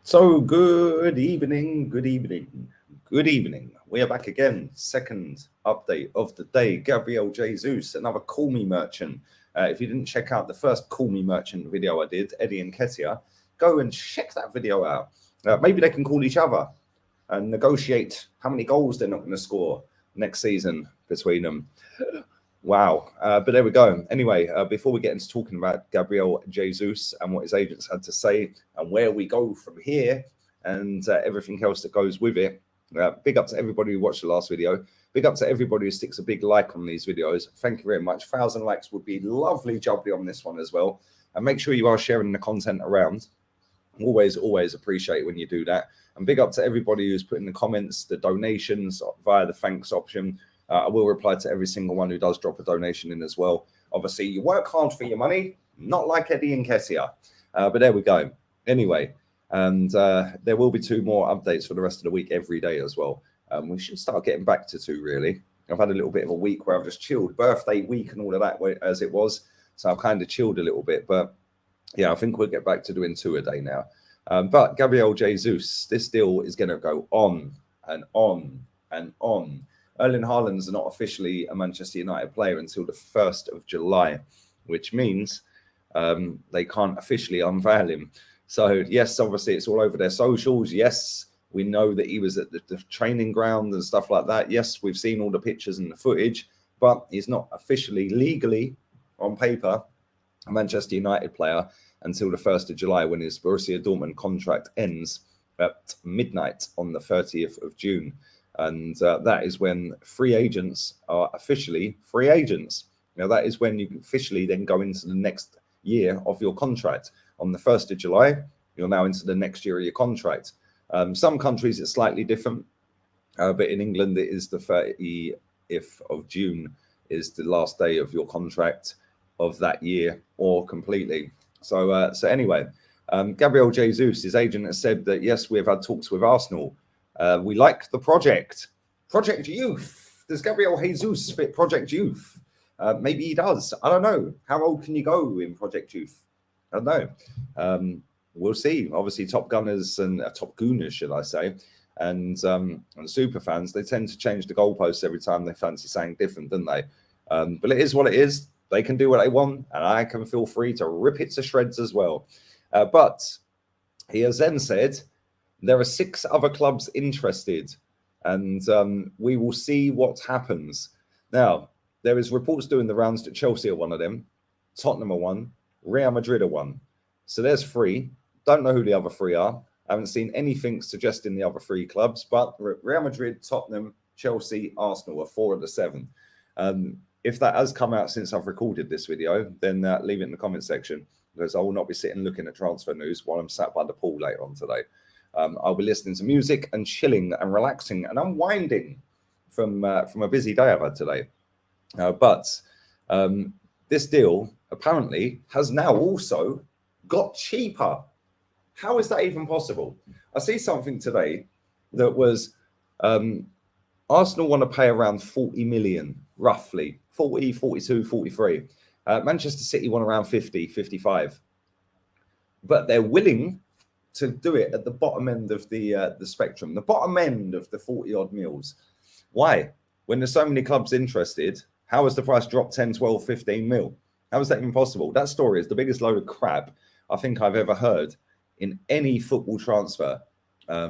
So good evening. We are back again. Second update of the day. Gabriel Jesus, another Call Me Merchant. If you didn't check out the first Call Me Merchant video I did, Eddie and Ketia, go and check that video out. Maybe they can call each other and negotiate how many goals they're not going to score next season between them. Wow. But there we go. Anyway, before we get into talking about Gabriel Jesus and what his agents had to say and where we go from here and everything else that goes with it, big up to everybody who watched the last video. Big up to everybody who sticks a big like on these videos. Thank you very much. 1,000 likes would be lovely jubbly on this one as well. And make sure you are sharing the content around. Always appreciate when you do that. And big up to everybody who's put in the comments, the donations via the thanks option. I will reply to every single one who does drop a donation in as well. Obviously, you work hard for your money, not like Eddie and Ketia. But there we go. Anyway, and there will be 2 more updates for the rest of the week every day as well. We should start getting back to 2, really. I've had a little bit of a week where I've just chilled. Birthday week and all of that as it was. So I've kind of chilled a little bit. But yeah, I think we'll get back to doing 2 a day now. But Gabriel Jesus, this deal is going to go on and on and on. Erling Haaland's not officially a Manchester United player until the 1st of July, which means they can't officially unveil him. So, yes, obviously, it's all over their socials. Yes, we know that he was at the training ground and stuff like that. Yes, we've seen all the pictures and the footage, but he's not officially, legally, on paper, a Manchester United player until the 1st of July when his Borussia Dortmund contract ends at midnight on the 30th of June. And that is when free agents are officially free agents. Now, that is when you officially then go into the next year of your contract. On the 1st of July, you're now into the next year of your contract. Some countries, it's slightly different. But in England, it is the 30th of June is the last day of your contract of that year or completely. So anyway, Gabriel Jesus, his agent, has said that, yes, we have had talks with Arsenal. We like the project. Project Youth. Does Gabriel Jesus fit Project Youth? Maybe he does. I don't know. How old can you go in Project Youth? I don't know. We'll see. Obviously, Top Gunners and Top Gooners, should I say, and super fans, they tend to change the goalposts every time they fancy saying different, don't they? But it is what it is. They can do what they want, and I can feel free to rip it to shreds as well. But he has then said, there are 6 other clubs interested, and we will see what happens. Now, there is reports doing the rounds that Chelsea are one of them, Tottenham are one, Real Madrid are one. So there's 3. Don't know who the other 3 are. I haven't seen anything suggesting the other 3 clubs, but Real Madrid, Tottenham, Chelsea, Arsenal are 4 of the 7. If that has come out since I've recorded this video, then leave it in the comment section, because I will not be sitting looking at transfer news while I'm sat by the pool later on today. I'll be listening to music and chilling and relaxing and unwinding from a busy day I've had today. But this deal apparently has now also got cheaper. How is that even possible? I see something today that was Arsenal want to pay around 40 million, roughly 40, 42, 43. Manchester City want around 50, 55. But they're willing to do it at the bottom end of the spectrum, the bottom end of the 40 odd mils. Why? When there's so many clubs interested, how has the price dropped 10, 12, 15 mil? How is that even possible? That story is the biggest load of crap I think I've ever heard in any football transfer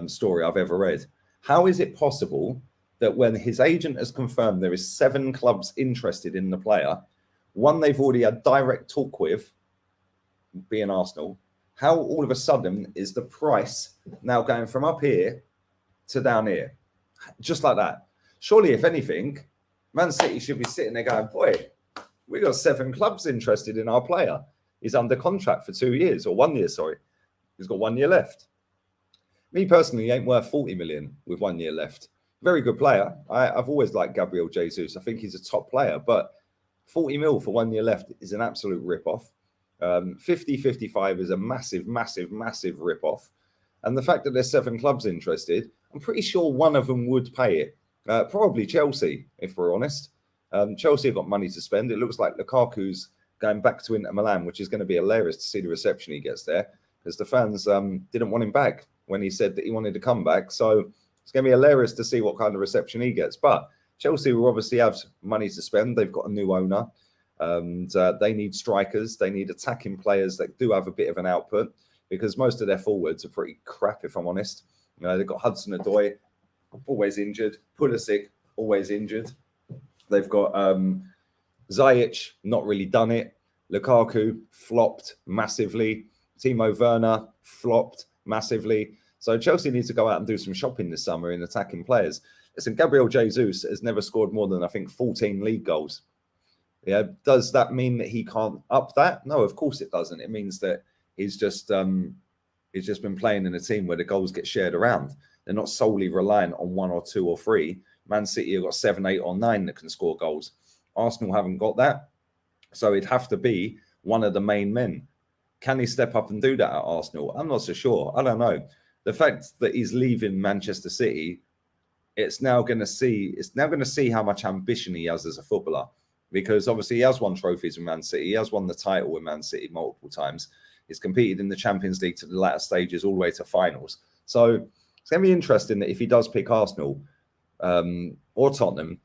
story I've ever read. How is it possible that when his agent has confirmed there is 7 clubs interested in the player, one they've already had direct talk with, being Arsenal, how all of a sudden is the price now going from up here to down here? Just like that. Surely, if anything, Man City should be sitting there going, boy, we got 7 clubs interested in our player. He's under contract for 2 years, or 1 year, sorry. He's got 1 year left. Me personally, he ain't worth 40 million with 1 year left. Very good player. I've always liked Gabriel Jesus. I think he's a top player, but 40 mil for 1 year left is an absolute rip-off. 50-55 is a massive rip-off. And the fact that there's 7 clubs interested, I'm pretty sure one of them would pay it. Probably Chelsea, if we're honest. Chelsea have got money to spend. It looks like Lukaku's going back to Inter Milan, which is going to be hilarious to see the reception he gets there, because the fans didn't want him back when he said that he wanted to come back. So it's going to be hilarious to see what kind of reception he gets. But Chelsea will obviously have money to spend. They've got a new owner. And they need strikers. They need attacking players that do have a bit of an output, because most of their forwards are pretty crap, if I'm honest. You know, they've got Hudson-Odoi, always injured. Pulisic, always injured. They've got Ziyech, not really done it. Lukaku, flopped massively. Timo Werner, flopped massively. So Chelsea needs to go out and do some shopping this summer in attacking players. Listen, Gabriel Jesus has never scored more than, I think, 14 league goals. Yeah, does that mean that he can't up that? No, of course it doesn't. It means that he's just been playing in a team where the goals get shared around. They're not solely reliant on 1 or 2 or 3. Man City have got 7, 8 or 9 that can score goals. Arsenal haven't got that. So it'd have to be one of the main men. Can he step up and do that at Arsenal? I'm not so sure. I don't know. The fact that he's leaving Manchester City, it's now going to see how much ambition he has as a footballer. Because obviously he has won trophies with Man City. He has won the title with Man City multiple times. He's competed in the Champions League to the latter stages all the way to finals. So it's going to be interesting that if he does pick Arsenal or Tottenham,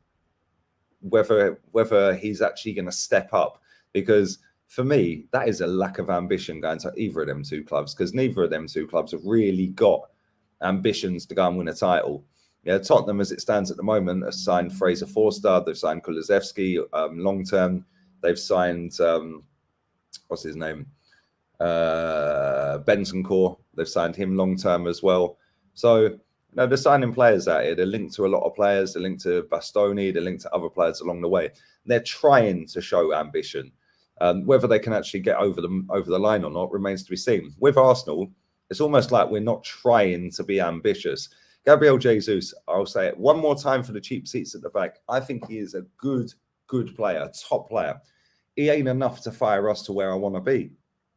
whether he's actually going to step up. Because for me, that is a lack of ambition going to either of them 2 clubs, because neither of them 2 clubs have really got ambitions to go and win a title. Yeah, Tottenham, as it stands at the moment, has signed Fraser Forster. They've signed Kulusevski long term. They've signed what's his name, Bentancur. They've signed him long term as well. So they're signing players out here. They're linked to a lot of players. They're linked to Bastoni. They're linked to other players along the way. They're trying to show ambition. Whether they can actually get over the line or not remains to be seen. With Arsenal, it's almost like we're not trying to be ambitious. Gabriel Jesus, I'll say it one more time for the cheap seats at the back. I think he is a good player, top player. He ain't enough to fire us to where I want to be.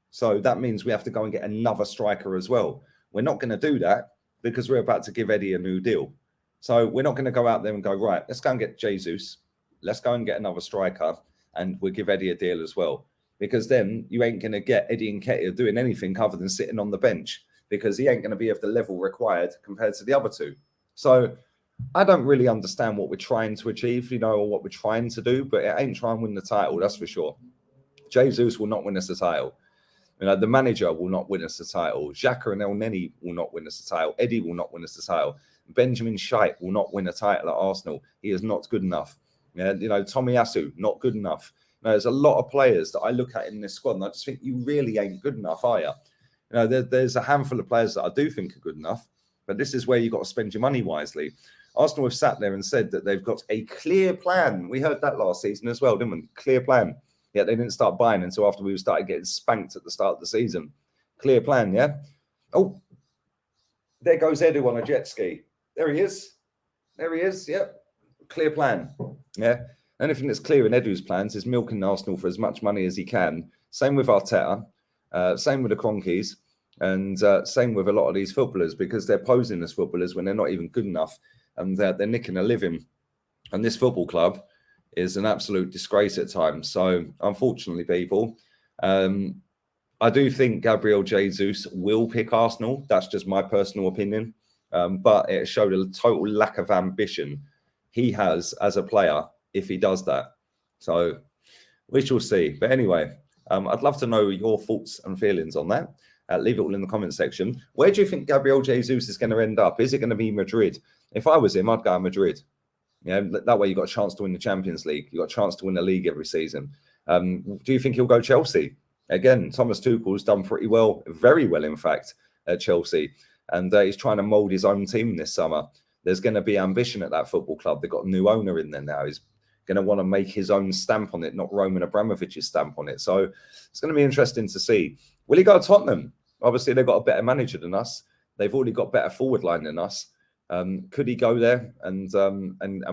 So that means we have to go and get another striker as well. We're not going to do that because we're about to give Eddie a new deal. So we're not going to go out there and go, right, let's go and get Jesus. Let's go and get another striker, and we'll give Eddie a deal as well. Because then you ain't going to get Eddie Nketiah doing anything other than sitting on the bench, because he ain't going to be of the level required compared to the other 2. So I don't really understand what we're trying to achieve, or what we're trying to do, but it ain't trying to win the title, that's for sure. Jesus will not win us the title. The manager will not win us the title. Xhaka and El Neni will not win us the title. Eddie will not win us the title. Benjamin Scheidt will not win a title at Arsenal. He is not good enough. Tomiyasu, not good enough. There's a lot of players that I look at in this squad, and I just think you really ain't good enough, are you? There's a handful of players that I do think are good enough, but this is where you've got to spend your money wisely. Arsenal have sat there and said that they've got a clear plan. We heard that last season as well, didn't we? Clear plan. Yet they didn't start buying until after we started getting spanked at the start of the season. Clear plan, yeah? Oh, there goes Edu on a jet ski. There he is. Yep. Clear plan, yeah? Anything that's clear in Edu's plans is milking Arsenal for as much money as he can. Same with Arteta. Same with the Cronkies, and same with a lot of these footballers, because they're posing as footballers when they're not even good enough, and they're nicking a living. And this football club is an absolute disgrace at times. So unfortunately, people, I do think Gabriel Jesus will pick Arsenal. That's just my personal opinion. But it showed a total lack of ambition he has as a player if he does that. So we shall see. But anyway, I'd love to know your thoughts and feelings on that. Leave it all in the comment section. Where do you think Gabriel Jesus is going to end up? Is it going to be Madrid? If I was him, I'd go to Madrid. Yeah, that way you got a chance to win the Champions League. You got a chance to win the league every season. Do you think he'll go Chelsea? Again, Thomas Tuchel's done pretty well, very well, in fact, at Chelsea. And he's trying to mould his own team this summer. There's going to be ambition at that football club. They've got a new owner in there now. He's going to want to make his own stamp on it, not Roman Abramovich's stamp on it. So it's going to be interesting to see. Will he go to Tottenham? Obviously, they've got a better manager than us. They've already got better forward line than us. Could he go there and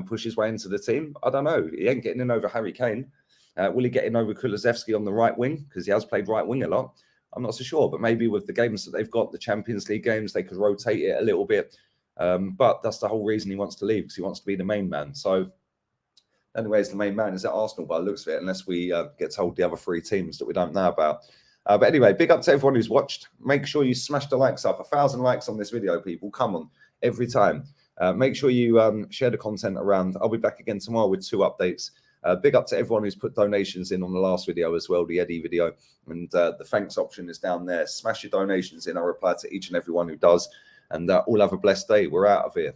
push his way into the team? I don't know. He ain't getting in over Harry Kane. Will he get in over Kulusevski on the right wing? Because he has played right wing a lot. I'm not so sure. But maybe with the games that they've got, the Champions League games, they could rotate it a little bit. But that's the whole reason he wants to leave, because he wants to be the main man. So anyways, the main man is at Arsenal by the looks of it, unless we get told the other 3 teams that we don't know about. But anyway, big up to everyone who's watched. Make sure you smash the likes up. 1,000 likes on this video, people. Come on, every time. Make sure you share the content around. I'll be back again tomorrow with 2 updates. Big up to everyone who's put donations in on the last video as well, the Eddie video. And the thanks option is down there. Smash your donations in. I'll reply to each and every one who does. And all have a blessed day. We're out of here.